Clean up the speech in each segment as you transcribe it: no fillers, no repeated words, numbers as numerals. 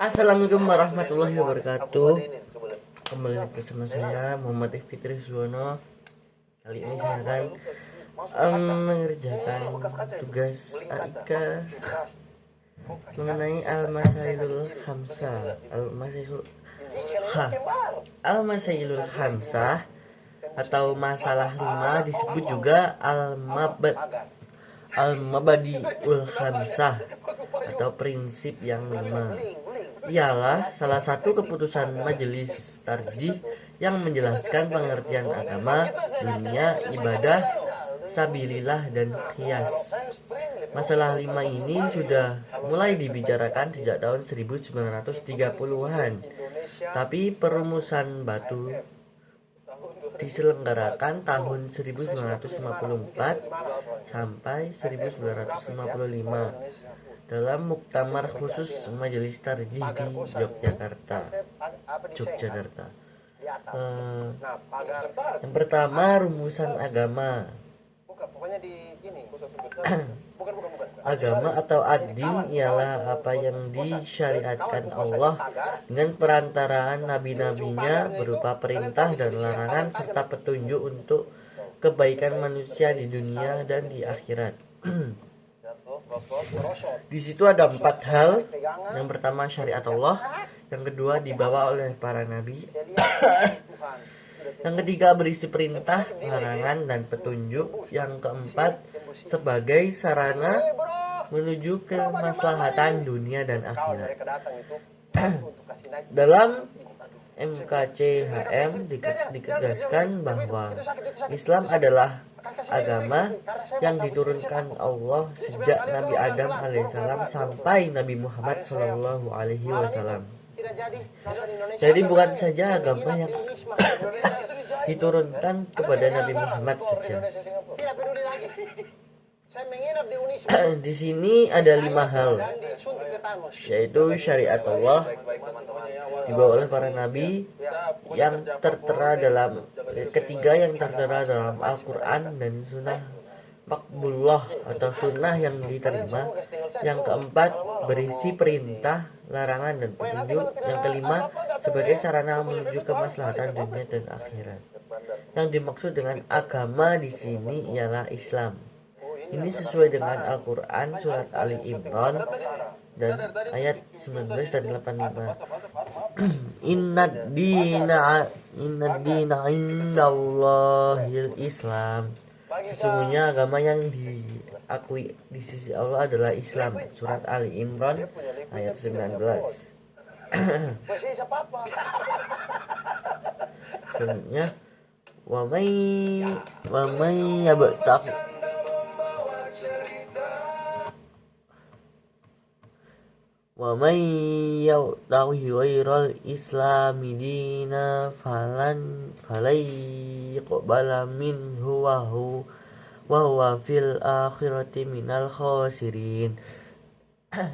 Assalamualaikum warahmatullahi wabarakatuh. Kembali bersama saya Muhammad Fitri Suwono. Kali ini saya akan mengerjakan tugas AIK mengenai al-masailul khamsah. Al-masailul khamsah atau masalah 5 disebut juga al-mabadiul khamsah atau prinsip yang 5. Ialah salah satu keputusan majelis tarjih yang menjelaskan pengertian agama, dunia, ibadah, sabilillah, dan qiyas. Masalah 5 ini sudah mulai dibicarakan sejak tahun 1930-an, tapi perumusan batu diselenggarakan tahun 1954 sampai 1955 dalam muktamar khusus Majelis Tarjih di Yogyakarta. Yang pertama, rumusan agama. Agama atau ad-din ialah apa yang disyariatkan Allah dengan perantaraan nabi-nabinya berupa perintah dan larangan serta petunjuk untuk kebaikan manusia di dunia dan di akhirat. Di situ ada 4 hal. Yang pertama syariat Allah, yang kedua dibawa oleh para nabi, yang ketiga berisi perintah, larangan, dan petunjuk, yang keempat sebagai sarana menuju kemaslahatan dunia dan akhirat. Dalam MKCHM ditegaskan bahwa Islam adalah agama yang diturunkan Allah sejak Nabi Adam alaihissalam sampai Nabi Muhammad sallallahu alaihi wasallam. Jadi bukan saja agama yang diturunkan kepada Nabi Muhammad saja. Di sini ada 5 hal, yaitu syariat Allah dibawa oleh para nabi, yang tertera dalam ketiga yang tertera dalam Al-Quran dan sunnah makbullah atau sunnah yang diterima, yang keempat berisi perintah, larangan, dan petunjuk, yang kelima sebagai sarana menuju kemaslahatan dunia dan akhirat. Yang dimaksud dengan agama di sini ialah Islam. Ini sesuai dengan Al-Quran surat Ali Imran dan ayat 19 dan 85. Inna dina indallahil Islam. Sesungguhnya agama yang diakui di sisi Allah adalah Islam. Surat Ali Imran ayat 19. Selanjutnya wa may yabtaghi wa may yabtaghi ghairal islami dina falai yuqbala minhu wa huwa fil akhirati minal khasirin.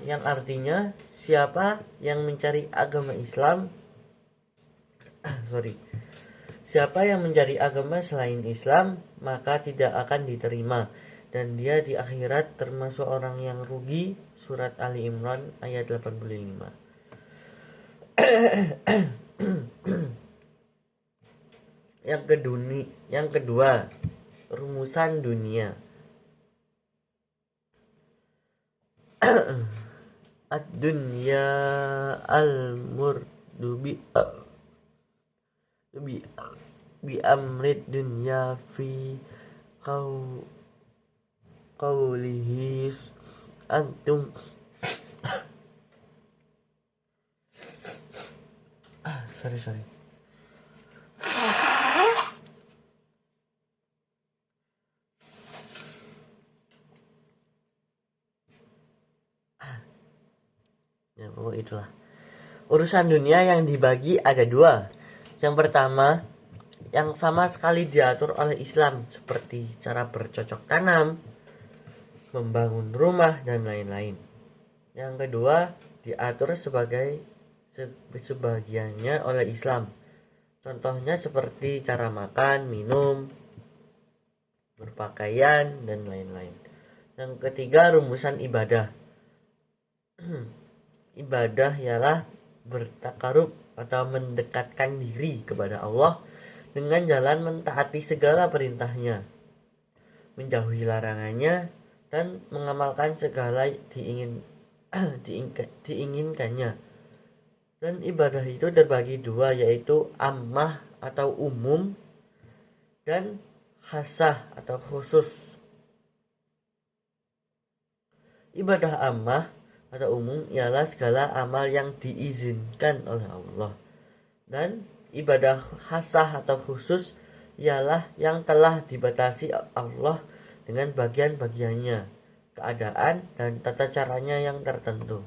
Yang artinya, siapa yang mencari agama Islam siapa yang mencari agama selain Islam, maka tidak akan diterima, dan dia di akhirat termasuk orang yang rugi. Surat Ali Imran ayat 85. Yang kedua, rumusan dunia. Ad-dunya al-murdu bi amrid dunya fi qawlihi antum sorry ya, pokok itulah. Urusan dunia yang dibagi ada 2. Yang pertama, yang sama sekali diatur oleh Islam, seperti cara bercocok tanam, membangun rumah, dan lain-lain. Yang kedua, diatur sebagiannya oleh Islam. Contohnya seperti cara makan, minum, berpakaian, dan lain-lain. Yang ketiga, rumusan ibadah. Ibadah ialah bertakarub atau mendekatkan diri kepada Allah dengan jalan mentaati segala perintahnya, menjauhi larangannya, dan mengamalkan segala diinginkannya. Dan ibadah itu terbagi dua, yaitu ammah atau umum dan khasah atau khusus. Ibadah ammah atau umum ialah segala amal yang diizinkan oleh Allah, dan ibadah khasah atau khusus ialah yang telah dibatasi Allah dengan bagian-bagiannya, keadaan dan tata caranya yang tertentu.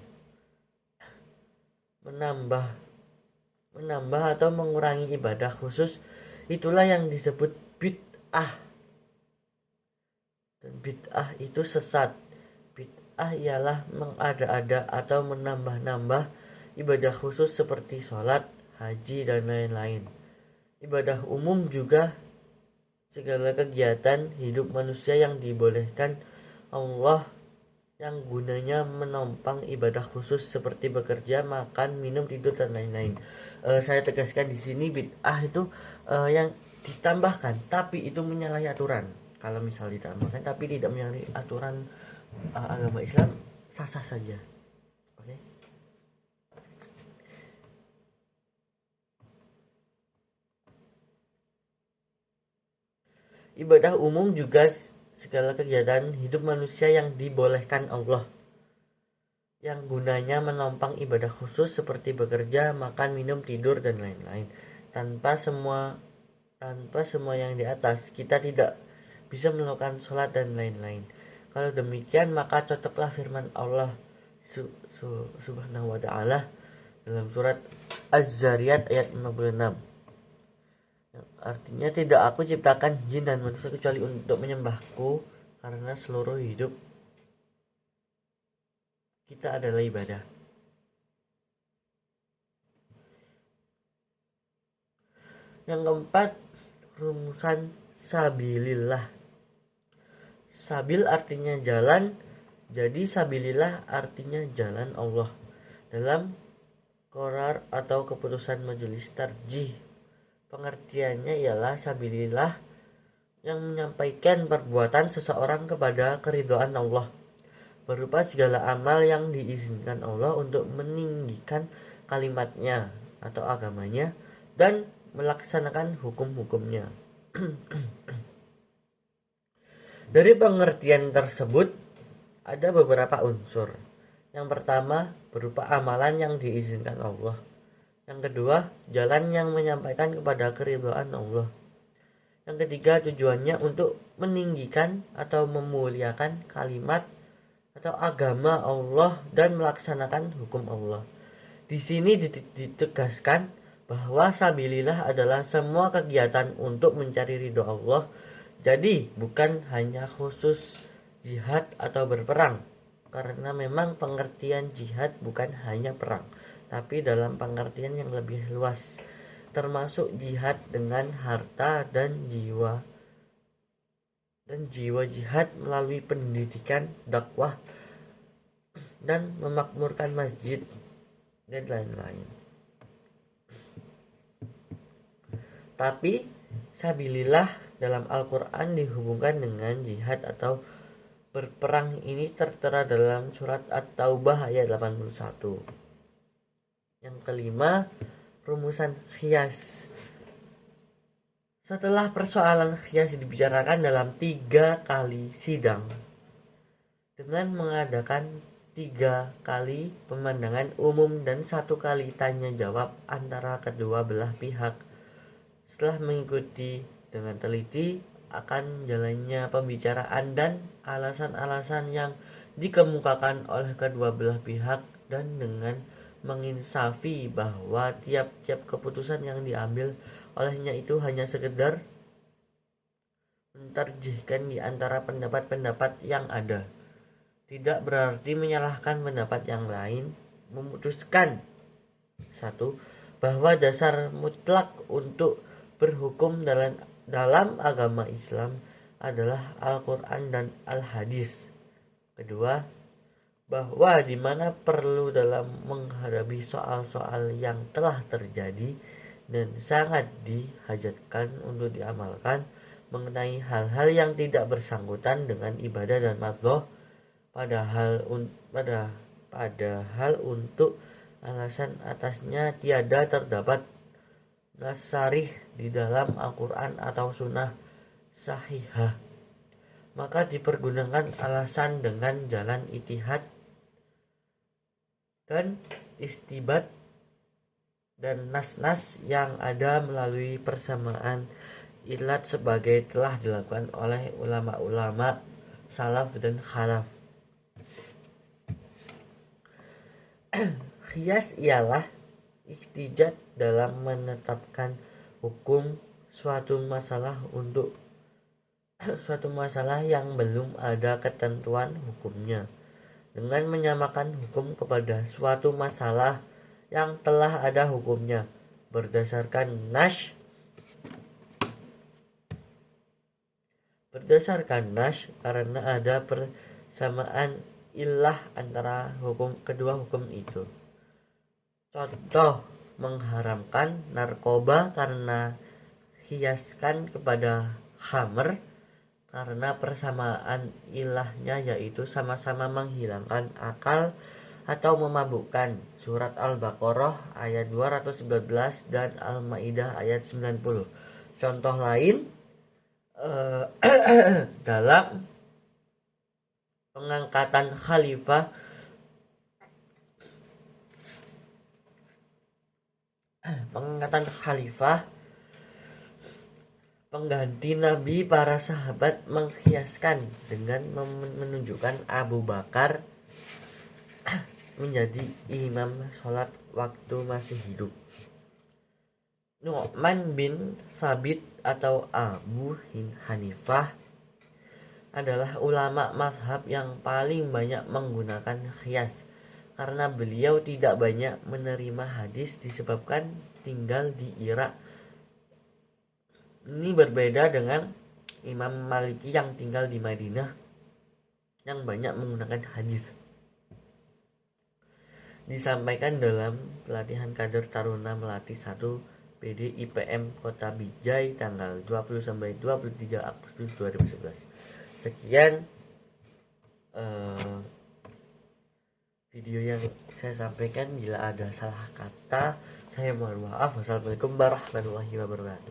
Menambah atau mengurangi ibadah khusus itulah yang disebut bid'ah. Dan bid'ah itu sesat. Bid'ah ialah mengada-ada atau menambah-nambah ibadah khusus seperti sholat, haji, dan lain-lain. Ibadah umum juga segala kegiatan hidup manusia yang dibolehkan Allah yang gunanya menopang ibadah khusus seperti bekerja, makan, minum, tidur, dan lain-lain. Saya tegaskan di sini bid'ah itu yang ditambahkan tapi itu menyalahi aturan. Kalau misal ditambahkan tapi tidak menyalahi aturan agama Islam, sah-sah saja. Oke. Ibadah umum juga segala kegiatan hidup manusia yang dibolehkan Allah, yang gunanya menopang ibadah khusus seperti bekerja, makan, minum, tidur, dan lain-lain. Tanpa semua yang di atas, kita tidak bisa melakukan sholat dan lain-lain. Kalau demikian, maka cocoklah firman Allah subhanahu wa ta'ala dalam surat Az-Zariyat ayat 56. Artinya, tidak aku ciptakan jin dan manusia kecuali untuk menyembahku, karena seluruh hidup kita adalah ibadah. Yang keempat, rumusan sabilillah. Sabil artinya jalan, jadi sabilillah artinya jalan Allah. Dalam qorar atau keputusan majelis tarjih, pengertiannya ialah sabilillah yang menyampaikan perbuatan seseorang kepada keridhaan Allah, berupa segala amal yang diizinkan Allah untuk meninggikan kalimatnya atau agamanya dan melaksanakan hukum-hukumnya. Dari pengertian tersebut ada beberapa unsur. Yang pertama berupa amalan yang diizinkan Allah. Yang kedua, jalan yang menyampaikan kepada keridhaan Allah. Yang ketiga, tujuannya untuk meninggikan atau memuliakan kalimat atau agama Allah dan melaksanakan hukum Allah. Di sini ditegaskan bahwa sabilillah adalah semua kegiatan untuk mencari ridho Allah. Jadi bukan hanya khusus jihad atau berperang, karena memang pengertian jihad bukan hanya perang, tapi dalam pengertian yang lebih luas, termasuk jihad dengan harta dan jiwa jihad melalui pendidikan, dakwah, dan memakmurkan masjid dan lain-lain. Tapi sabilillah dalam Al-Quran dihubungkan dengan jihad atau berperang. Ini tertera dalam surat At-Taubah ayat 81. Yang kelima, rumusan qiyas. Setelah persoalan qiyas dibicarakan dalam 3 kali sidang dengan mengadakan 3 kali pemandangan umum dan 1 kali tanya jawab antara kedua belah pihak. Setelah mengikuti dengan teliti akan jalannya pembicaraan dan alasan-alasan yang dikemukakan oleh kedua belah pihak, dan dengan menginsafi bahwa tiap-tiap keputusan yang diambil olehnya itu hanya sekedar mentarjihkan di antara pendapat-pendapat yang ada, tidak berarti menyalahkan pendapat yang lain. Memutuskan satu, bahwa dasar mutlak untuk berhukum dalam agama Islam adalah Al-Quran dan Al-Hadis. Kedua, bahwa di mana perlu dalam menghadapi soal-soal yang telah terjadi dan sangat dihajatkan untuk diamalkan mengenai hal-hal yang tidak bersangkutan dengan ibadah dan madhoh, padahal untuk alasan atasnya tiada terdapat nas sarih di dalam Al-Quran atau sunnah sahihah, maka dipergunakan alasan dengan jalan ijtihad dan istibat dan nas-nas yang ada melalui persamaan ilat sebagai telah dilakukan oleh ulama-ulama salaf dan khalaf. Qiyas ialah ihtijaj dalam menetapkan hukum suatu masalah yang belum ada ketentuan hukumnya dengan menyamakan hukum kepada suatu masalah yang telah ada hukumnya berdasarkan nas karena ada persamaan ilah antara kedua hukum itu. Contoh, mengharamkan narkoba karena hiaskan kepada khamr karena persamaan ilahnya yaitu sama-sama menghilangkan akal atau memabukkan. Surat Al-Baqarah ayat 219 dan Al-Maidah ayat 90. Contoh lain dalam pengangkatan khalifah pengganti Nabi, para sahabat menghiaskan dengan menunjukkan Abu Bakar menjadi imam sholat waktu masih hidup. Nu'man bin Sabit atau Abu Hanifah adalah ulama mazhab yang paling banyak menggunakan qiyas karena beliau tidak banyak menerima hadis disebabkan tinggal di Irak. Ini berbeda dengan Imam Maliki yang tinggal di Madinah yang banyak menggunakan hadis. Disampaikan dalam pelatihan kader Taruna Melati 1 PD IPM Kota Bijay tanggal 20-23 Agustus 2011. Sekian video yang saya sampaikan. Bila ada salah kata, saya mohon maaf. Wassalamualaikum warahmatullahi wabarakatuh.